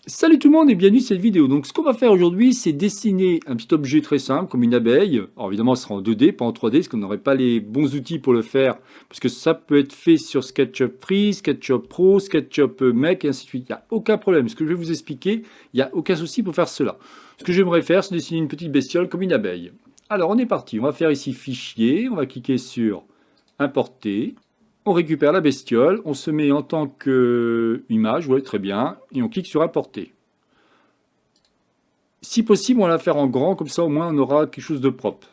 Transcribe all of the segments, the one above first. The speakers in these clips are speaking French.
Salut tout le monde et bienvenue sur cette vidéo. Donc ce qu'on va faire aujourd'hui, c'est dessiner un petit objet très simple comme une abeille. Alors évidemment, ce sera en 2D, pas en 3D, parce qu'on n'aurait pas les bons outils pour le faire, parce que ça peut être fait sur SketchUp Free, SketchUp Pro, SketchUp Make et ainsi de suite. Il n'y a aucun problème. Ce que je vais vous expliquer, il n'y a aucun souci pour faire cela. Ce que j'aimerais faire, c'est dessiner une petite bestiole comme une abeille. Alors on est parti. On va faire ici Fichier. On va cliquer sur Importer. On récupère la bestiole, on se met en tant qu'image, ouais, très bien, et on clique sur Importer. Si possible, on va la faire en grand, comme ça au moins on aura quelque chose de propre.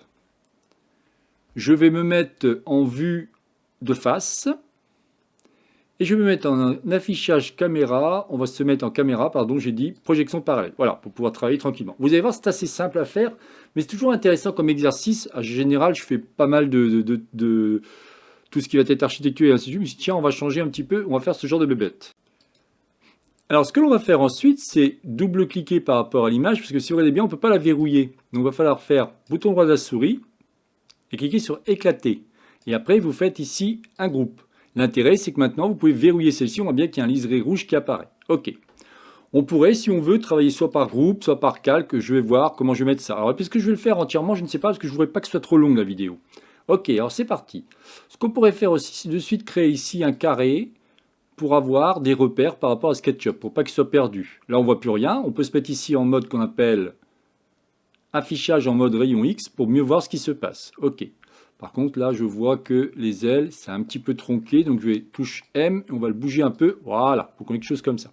Je vais me mettre en vue de face, et je vais me mettre en affichage caméra, on va se mettre en caméra, pardon, j'ai dit projection parallèle, voilà, pour pouvoir travailler tranquillement. Vous allez voir, c'est assez simple à faire, mais c'est toujours intéressant comme exercice. En général, je fais pas mal de tout ce qui va être architecture et ainsi de suite, mais tiens, on va changer un petit peu, on va faire ce genre de bébête. Alors, ce que l'on va faire ensuite, c'est double-cliquer par rapport à l'image, parce que si vous regardez bien, on ne peut pas la verrouiller. Donc, il va falloir faire bouton droit de la souris et cliquer sur éclater. Et après, vous faites ici un groupe. L'intérêt, c'est que maintenant, vous pouvez verrouiller celle-ci. On voit bien qu'il y a un liseré rouge qui apparaît. OK. On pourrait, si on veut, travailler soit par groupe, soit par calque. Je vais voir comment je vais mettre ça. Alors, puisque je vais le faire entièrement, je ne sais pas, parce que je ne voudrais pas que ce soit trop long, la vidéo. OK, alors c'est parti. Ce qu'on pourrait faire aussi, c'est de suite créer ici un carré pour avoir des repères par rapport à SketchUp, pour pas qu'il soit perdu. Là, on voit plus rien. On peut se mettre ici en mode qu'on appelle affichage en mode rayon X pour mieux voir ce qui se passe. OK. Par contre, là, je vois que les ailes, c'est un petit peu tronqué. Donc, je vais touche M et on va le bouger un peu. Voilà, pour qu'on ait quelque chose comme ça.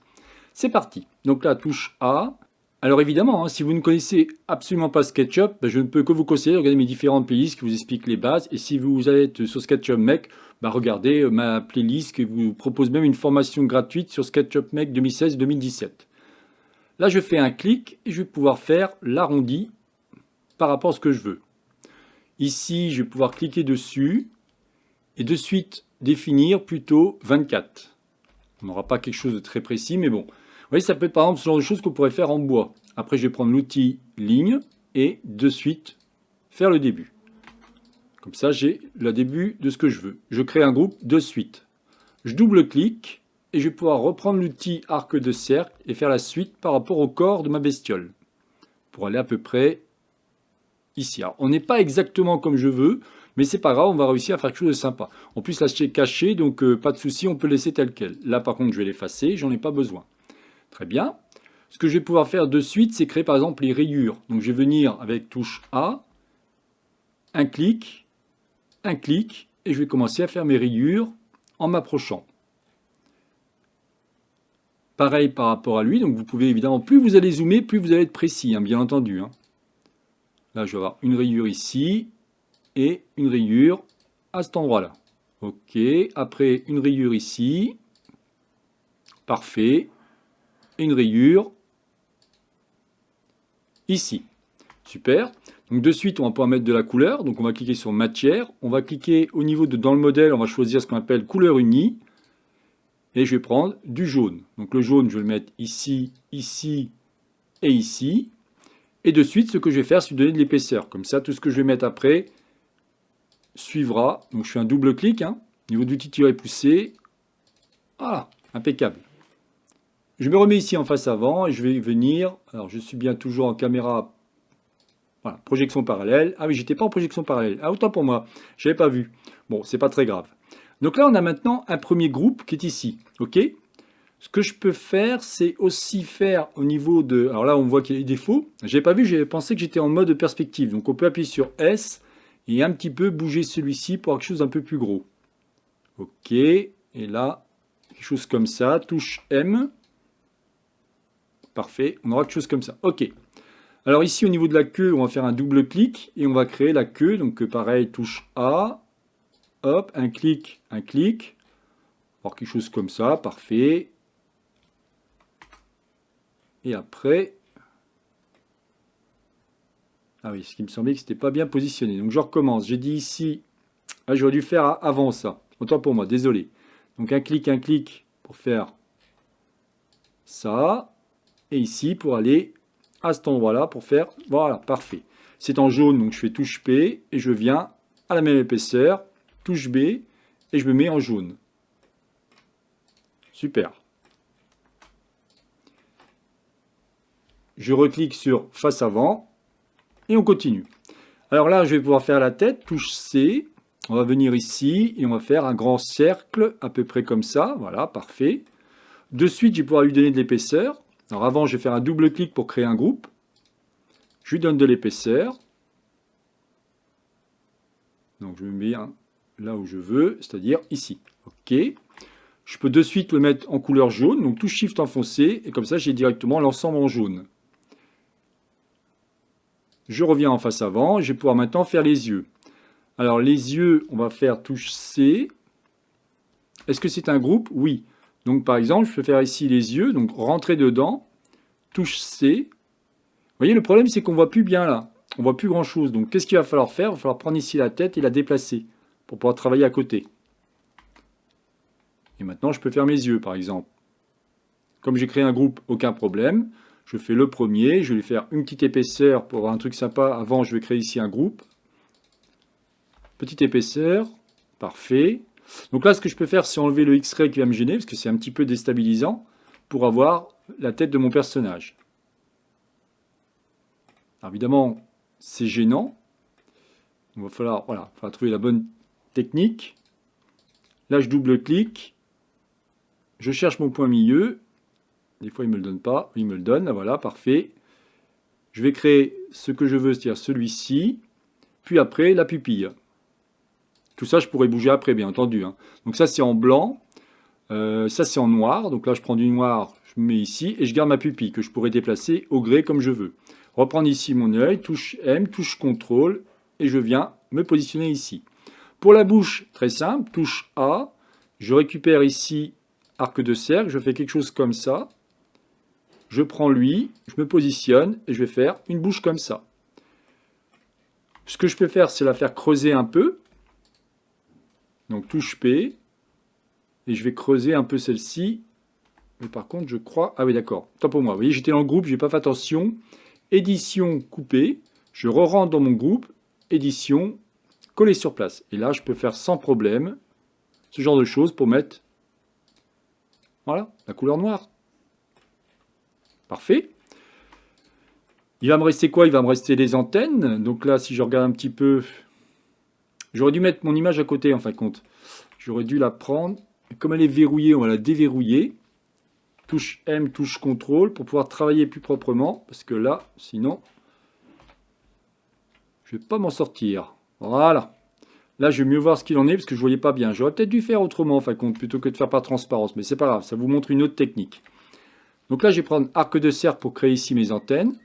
C'est parti. Donc là, touche A. Alors évidemment, hein, si vous ne connaissez absolument pas SketchUp, ben, je ne peux que vous conseiller de regarder mes différentes playlists qui vous expliquent les bases. Et si vous êtes sur SketchUp Make, ben, regardez ma playlist qui vous propose même une formation gratuite sur SketchUp Make 2016-2017. Là, je fais un clic et je vais pouvoir faire l'arrondi par rapport à ce que je veux. Ici, je vais pouvoir cliquer dessus et de suite définir plutôt 24. On n'aura pas quelque chose de très précis, mais bon. Vous voyez, ça peut être par exemple ce genre de choses qu'on pourrait faire en bois. Après, je vais prendre l'outil ligne et de suite faire le début. Comme ça, j'ai le début de ce que je veux. Je crée un groupe de suite. Je double-clique et je vais pouvoir reprendre l'outil arc de cercle et faire la suite par rapport au corps de ma bestiole. Pour aller à peu près ici. Alors, on n'est pas exactement comme je veux, mais c'est pas grave, on va réussir à faire quelque chose de sympa. En plus, là, c'est caché, donc pas de souci, on peut laisser tel quel. Là, par contre, je vais l'effacer, j'en ai pas besoin. Très bien. Ce que je vais pouvoir faire de suite, c'est créer par exemple les rayures. Donc je vais venir avec touche A, un clic, et je vais commencer à faire mes rayures en m'approchant. Pareil par rapport à lui, donc vous pouvez évidemment, plus vous allez zoomer, plus vous allez être précis, hein, bien entendu. Hein. Là, je vais avoir une rayure ici, et une rayure à cet endroit-là. Ok, après une rayure ici, parfait, et une rayure ici. Super. Donc de suite, on va pouvoir mettre de la couleur. Donc on va cliquer sur matière. On va cliquer au niveau de dans le modèle, on va choisir ce qu'on appelle couleur unie. Et je vais prendre du jaune. Donc le jaune, je vais le mettre ici, ici et ici. Et de suite, ce que je vais faire, c'est lui donner de l'épaisseur. Comme ça, tout ce que je vais mettre après suivra. Donc je fais un double clic. Hein. Au niveau du tiret poussé. Voilà, impeccable. Je me remets ici en face avant et je vais venir. Alors je suis bien toujours en caméra. Voilà, projection parallèle. Ah oui, j'étais pas en projection parallèle. Ah, autant pour moi. Je n'avais pas vu. Bon, c'est pas très grave. Donc là, on a maintenant un premier groupe qui est ici. OK? Ce que je peux faire, c'est aussi faire au niveau de... Alors là, on voit qu'il y a des défauts. J'avais pas vu, j'avais pensé que j'étais en mode perspective. Donc on peut appuyer sur S et un petit peu bouger celui-ci pour avoir quelque chose d'un peu plus gros. OK. Et là, quelque chose comme ça. Touche M. Parfait. On aura quelque chose comme ça. OK. Alors ici, au niveau de la queue, on va faire un double clic et on va créer la queue. Donc pareil, touche A, hop, un clic, voir quelque chose comme ça, parfait. Et après, ah oui, ce qui me semblait que c'était pas bien positionné. Donc je recommence. J'ai dit ici, ah, j'aurais dû faire avant ça. Autant pour moi, désolé. Donc un clic pour faire ça. Et ici, pour aller à cet endroit-là, pour faire, voilà, parfait. C'est en jaune, donc je fais touche P et je viens à la même épaisseur, touche B et je me mets en jaune. Super. je reclique sur face avant et on continue. Alors là, je vais pouvoir faire la tête, touche C. On va venir ici et on va faire un grand cercle à peu près comme ça. Voilà, parfait. De suite, je vais pouvoir lui donner de l'épaisseur. Alors avant, je vais faire un double clic pour créer un groupe. Je lui donne de l'épaisseur. Donc je me mets là où je veux, c'est-à-dire ici. OK. Je peux de suite le mettre en couleur jaune, donc touche Shift enfoncé, et comme ça j'ai directement l'ensemble en jaune. Je reviens en face avant, je vais pouvoir maintenant faire les yeux. Alors les yeux, on va faire touche C. Est-ce que c'est un groupe? Oui. Donc par exemple, je peux faire ici les yeux, donc rentrer dedans, touche C. Vous voyez, le problème c'est qu'on ne voit plus bien là. On ne voit plus grand chose. Donc qu'est-ce qu'il va falloir faire? Il va falloir prendre ici la tête et la déplacer pour pouvoir travailler à côté. Et maintenant, je peux faire mes yeux, par exemple. Comme j'ai créé un groupe, aucun problème. Je fais le premier, je vais lui faire une petite épaisseur pour avoir un truc sympa. Avant, je vais créer ici un groupe. Petite épaisseur, parfait. Donc là, ce que je peux faire, c'est enlever le X-ray qui va me gêner, parce que c'est un petit peu déstabilisant, pour avoir la tête de mon personnage. Alors évidemment, c'est gênant. Il va falloir, voilà, trouver la bonne technique. Là, je double-clique. Je cherche mon point milieu. Des fois, il ne me le donne pas. Il me le donne. Voilà, parfait. Je vais créer ce que je veux, c'est-à-dire celui-ci. Puis après, la pupille. Tout ça, je pourrais bouger après, bien entendu. Donc ça, c'est en blanc. Ça, c'est en noir. Donc là, je prends du noir, je me mets ici. Et je garde ma pupille, que je pourrais déplacer au gré comme je veux. Reprendre ici mon œil. Touche M, touche CTRL. Et je viens me positionner ici. Pour la bouche, très simple. Touche A. Je récupère ici arc de cercle, je fais quelque chose comme ça, je prends lui, je me positionne et je vais faire une bouche comme ça. Ce que je peux faire, c'est la faire creuser un peu, donc touche P, et je vais creuser un peu celle-ci, mais par contre je crois, ah oui d'accord, tant pour moi, vous voyez j'étais dans le groupe, je n'ai pas fait attention, édition couper, je re-rentre dans mon groupe, édition, coller sur place, et là je peux faire sans problème ce genre de choses pour mettre voilà, la couleur noire. Parfait. Il va me rester quoi? Il va me rester les antennes. Donc là, si je regarde un petit peu, j'aurais dû mettre mon image à côté en fin de compte. J'aurais dû la prendre. Comme elle est verrouillée, on va la déverrouiller. Touche M, touche CTRL pour pouvoir travailler plus proprement. Parce que là, sinon, je ne vais pas m'en sortir. Voilà. Là, je vais mieux voir ce qu'il en est parce que je ne voyais pas bien. J'aurais peut-être dû faire autrement en fin de compte plutôt que de faire par transparence. Mais c'est pas grave, ça vous montre une autre technique. Donc là, je vais prendre arc de cercle pour créer ici mes antennes.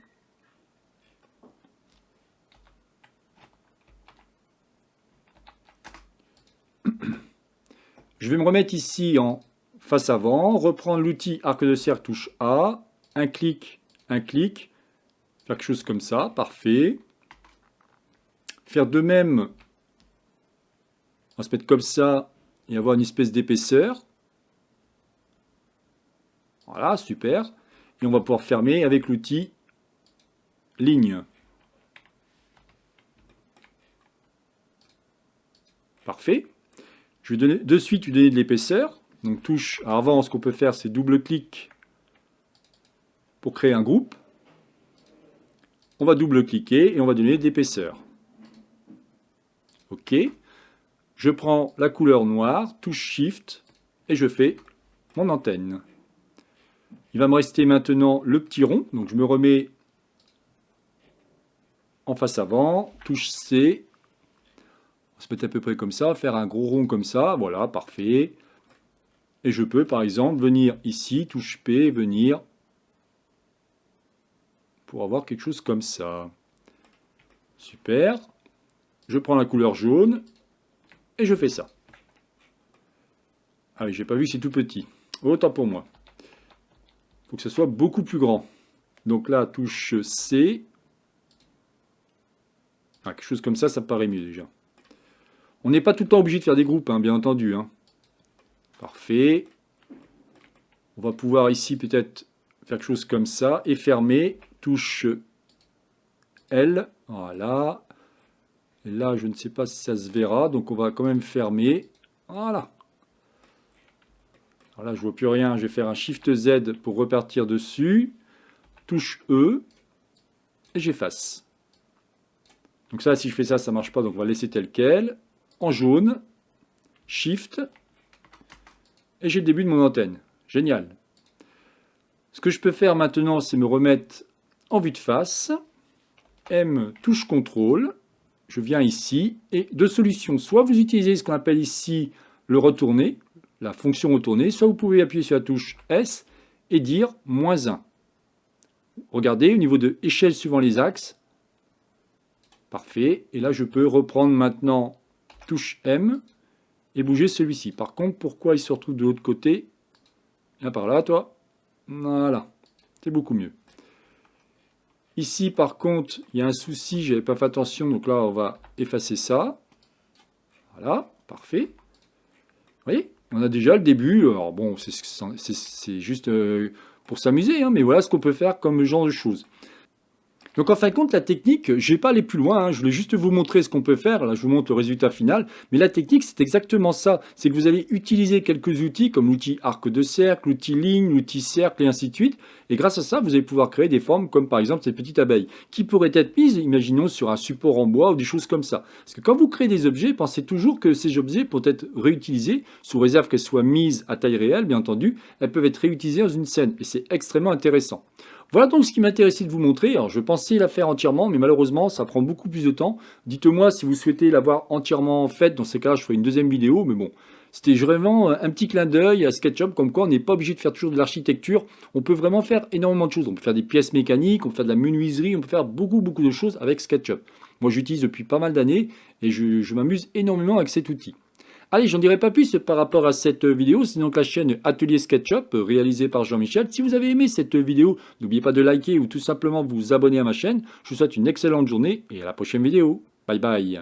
Je vais me remettre ici en face avant, reprendre l'outil arc de cercle touche A, un clic, faire quelque chose comme ça, parfait. Faire de même, on va se mettre comme ça et avoir une espèce d'épaisseur. Voilà, super. Et on va pouvoir fermer avec l'outil ligne. Parfait. Je vais donner, de suite lui donner de l'épaisseur. Donc touche, alors avant ce qu'on peut faire c'est double-clic pour créer un groupe. On va double-cliquer et on va donner de l'épaisseur. OK. Je prends la couleur noire, touche Shift et je fais mon antenne. Il va me rester maintenant le petit rond. Donc je me remets en face avant, touche C. On va se mettre à peu près comme ça, faire un gros rond comme ça. Voilà, parfait. Et je peux par exemple venir ici, touche P, venir pour avoir quelque chose comme ça. Super. Je prends la couleur jaune et je fais ça. Ah oui, j'ai pas vu que c'est tout petit. Autant pour moi. Il faut que ce soit beaucoup plus grand. Donc là, touche C. Ah, quelque chose comme ça me paraît mieux déjà. On n'est pas tout le temps obligé de faire des groupes, bien entendu. Parfait. On va pouvoir ici peut-être faire quelque chose comme ça et fermer. Touche L. Voilà. Et là, je ne sais pas si ça se verra, donc on va quand même fermer. Voilà. Alors là, je ne vois plus rien. Je vais faire un Shift Z pour repartir dessus. touche E, et j'efface. Donc ça, si je fais ça, ça ne marche pas, donc on va laisser tel quel. En jaune, Shift, et j'ai le début de mon antenne. Génial. Ce que je peux faire maintenant, c'est me remettre en vue de face. M, touche CTRL. Je viens ici, et deux solutions. Soit vous utilisez ce qu'on appelle ici le retourner, la fonction retourner, soit vous pouvez appuyer sur la touche S et dire -1. Regardez, au niveau de échelle suivant les axes. Parfait. Et là, je peux reprendre maintenant touche M et bouger celui-ci. Par contre, pourquoi il se retrouve de l'autre côté? Viens par là, toi. Voilà. C'est beaucoup mieux. Ici, par contre, il y a un souci. Je n'avais pas fait attention. Donc là, on va effacer ça. Voilà. Parfait. Vous voyez, on a déjà le début. Alors bon, c'est juste pour s'amuser, hein, mais voilà ce qu'on peut faire comme genre de choses. Donc en fin de compte, la technique, je ne vais pas aller plus loin, hein, je voulais juste vous montrer ce qu'on peut faire, là je vous montre le résultat final, mais la technique c'est exactement ça, c'est que vous allez utiliser quelques outils comme l'outil arc de cercle, l'outil ligne, l'outil cercle et ainsi de suite, et grâce à ça vous allez pouvoir créer des formes comme par exemple cette petite abeille, qui pourrait être mise, imaginons, sur un support en bois ou des choses comme ça. Parce que quand vous créez des objets, pensez toujours que ces objets pourront être réutilisés, sous réserve qu'elles soient mises à taille réelle, bien entendu, elles peuvent être réutilisées dans une scène, et c'est extrêmement intéressant. Voilà donc ce qui m'intéressait de vous montrer. Alors je pensais la faire entièrement, mais malheureusement ça prend beaucoup plus de temps. Dites-moi si vous souhaitez l'avoir entièrement faite, dans ces cas-là je ferai une deuxième vidéo, mais bon. C'était vraiment un petit clin d'œil à SketchUp, comme quoi on n'est pas obligé de faire toujours de l'architecture. On peut vraiment faire énormément de choses. On peut faire des pièces mécaniques, on peut faire de la menuiserie, on peut faire beaucoup de choses avec SketchUp. Moi j'utilise depuis pas mal d'années et je m'amuse énormément avec cet outil. Allez, j'en dirai pas plus par rapport à cette vidéo, c'est donc la chaîne Atelier SketchUp réalisée par Jean-Michel. Si vous avez aimé cette vidéo, n'oubliez pas de liker ou tout simplement vous abonner à ma chaîne. Je vous souhaite une excellente journée et à la prochaine vidéo. Bye bye.